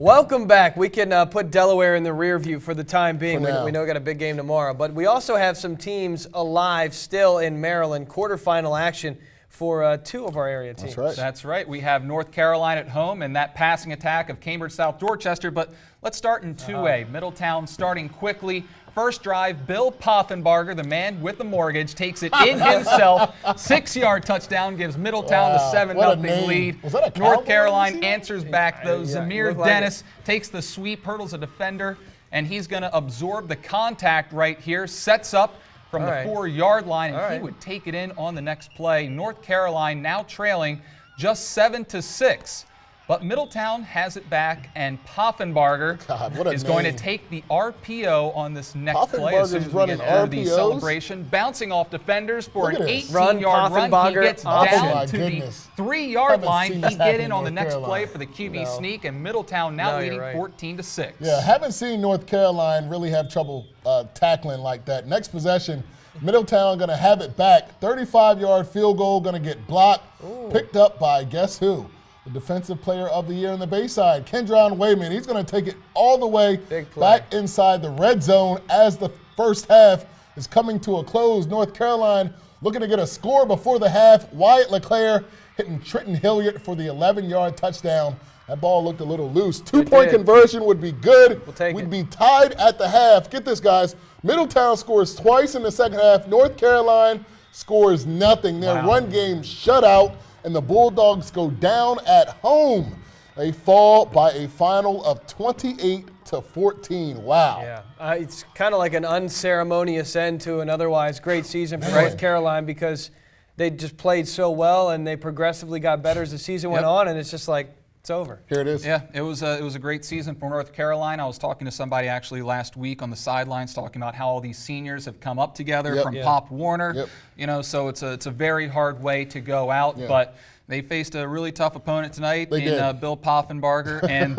Welcome back. We can put Delaware in the rear view for the time being. We know we got a big game tomorrow. But we also have some teams alive still in Maryland. Quarterfinal action for two of our area teams. That's right. We have North Carolina at home and that passing attack of Cambridge South Dorchester. But let's start in 2A. Middletown starting quickly. First drive, Bill Poffenbarger, the man with the mortgage, takes it in himself. 6-yard touchdown gives Middletown the 7-0 lead. North Carolina answers back, though. Zamir Dennis takes the sweep, hurdles a defender, and he's going to absorb the contact right here. Sets up from the 4-yard line, and he would take it in on the next play. North Carolina now trailing just 7-6. But Middletown has it back, and Poffenbarger is going to take the RPO on this next play as soon as we get through the celebration. Bouncing off defenders for an 18-yard run. He gets down to the 3-yard line. He get in on the next play for the QB sneak, and Middletown now leading 14-6. Yeah, haven't seen North Carolina really have trouble tackling like that. Next possession, Middletown going to have it back. 35-yard field goal going to get blocked, picked up by guess who? The Defensive Player of the Year in the Bayside, Kendron Wayman. He's going to take it all the way back inside the red zone as the first half is coming to a close. North Carolina looking to get a score before the half. Wyatt LeClaire hitting Trenton Hilliard for the 11-yard touchdown. That ball looked a little loose. Two-point conversion would be good. We'd be tied at the half. Get this, guys. Middletown scores twice in the second half. North Carolina scores nothing. Their run game shut out. And the Bulldogs go down at home. They fall by a final of 28-14. Wow. Yeah, it's kind of like an unceremonious end to an otherwise great season for North Carolina because they just played so well and they progressively got better as the season went on, and it's just like, it's over. Here it is. Yeah, it was a great season for North Carolina. I was talking to somebody actually last week on the sidelines talking about how all these seniors have come up together from Pop Warner. You know, so it's a very hard way to go out, but they faced a really tough opponent tonight in Bill Poffenbarger and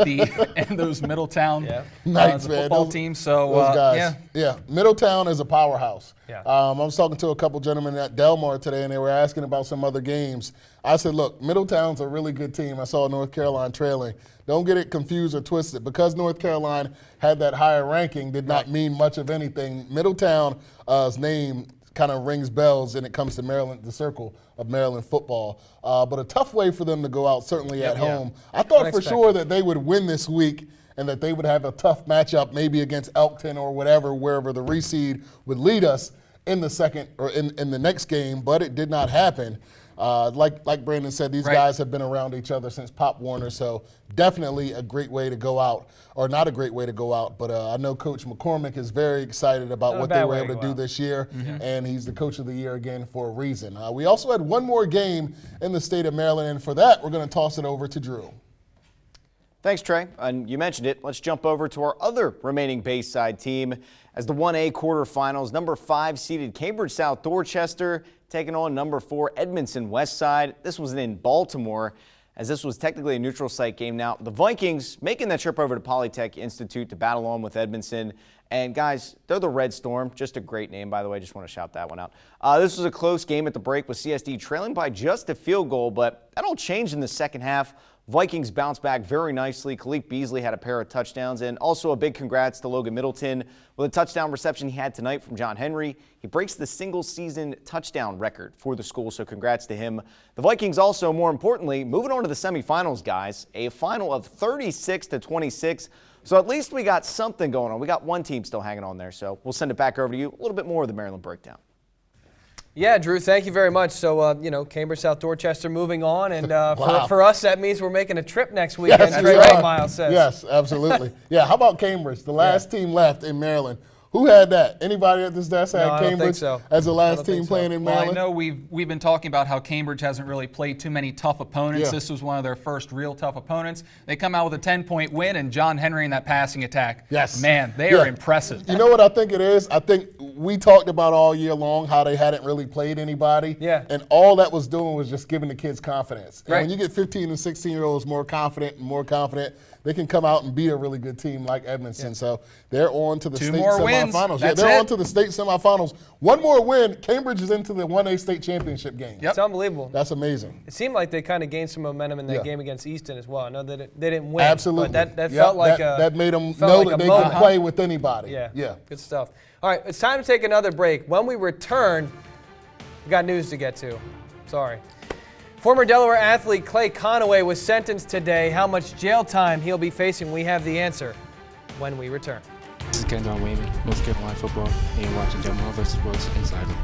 those Middletown football teams. So those guys. Middletown is a powerhouse. I was talking to a couple gentlemen at Delmarva today, and they were asking about some other games. I said, look, Middletown's a really good team. I saw North Carolina trailing. Don't get it confused or twisted. Because North Carolina had that higher ranking did not mean much of anything. Middletown's name kind of rings bells when it comes to Maryland, the circle of Maryland football. But a tough way for them to go out, certainly at home. I thought for sure that they would win this week and that they would have a tough matchup maybe against Elkton or whatever, wherever the reseed would lead us in the second or in the next game, but it did not happen. Like Brandon said, these guys have been around each other since Pop Warner, so definitely a great way to go out, or not a great way to go out, but I know Coach McCormick is very excited about what they were able to do this year, and he's the Coach of the Year again for a reason. We also had one more game in the state of Maryland, and for that, we're going to toss it over to Drew. Thanks, Trey. And you mentioned it. Let's jump over to our other remaining Bayside team as the 1A quarterfinals. Number 5 seeded Cambridge South Dorchester taking on number 4 Edmondson Westside. This was in Baltimore, as this was technically a neutral site game. Now, the Vikings making that trip over to Polytech Institute to battle on with Edmondson. And guys, they're the Red Storm. Just a great name, by the way. Just want to shout that one out. This was a close game at the break with CSD trailing by just a field goal, but that all changed in the second half. Vikings bounced back very nicely. Khalif Beasley had a pair of touchdowns, and also a big congrats to Logan Middleton with a touchdown reception he had tonight from John Henry. He breaks the single-season touchdown record for the school, so congrats to him. The Vikings also, more importantly, moving on to the semifinals, guys, a final of 36-26. So at least we got something going on. We got one team still hanging on there, so we'll send it back over to you. A little bit more of the Maryland breakdown. Yeah, Drew, thank you very much. So, Cambridge South Dorchester moving on, and for us, that means we're making a trip next weekend, right, Miles says. Yes, absolutely. How about Cambridge, the last team left in Maryland? Who had that? Anybody at this desk had Cambridge as the last team playing in Maryland? Well, I know we've been talking about how Cambridge hasn't really played too many tough opponents. This was one of their first real tough opponents. They come out with a 10-point win, and John Henry in that passing attack. Man, they are impressive. You know what I think it is? I think we talked about all year long how they hadn't really played anybody. Yeah. And all that was doing was just giving the kids confidence. And Right. when you get 15 and 16-year-olds more confident, they can come out and be a really good team like Edmondson. Yeah. So they're on to the Two state more wins. semifinals. That's they're it. on to the state semifinals. One more win, Cambridge is into the 1A state championship game. Yep. It's unbelievable. That's amazing. It seemed like they kind of gained some momentum in that Yeah. game against Easton as well. I know that they didn't win. Absolutely. But that Yep, felt like that made them felt know like that a they moment. can play with anybody. Yeah. Yeah. Good stuff. All right, it's time to take another break. When we return, we got news to get to. Sorry. Former Delaware athlete Clay Conaway was sentenced today. How much jail time he'll be facing, we have the answer when we return. This is Kendall Wayman, North Carolina football, and you're watching Delmarva Sports Insider.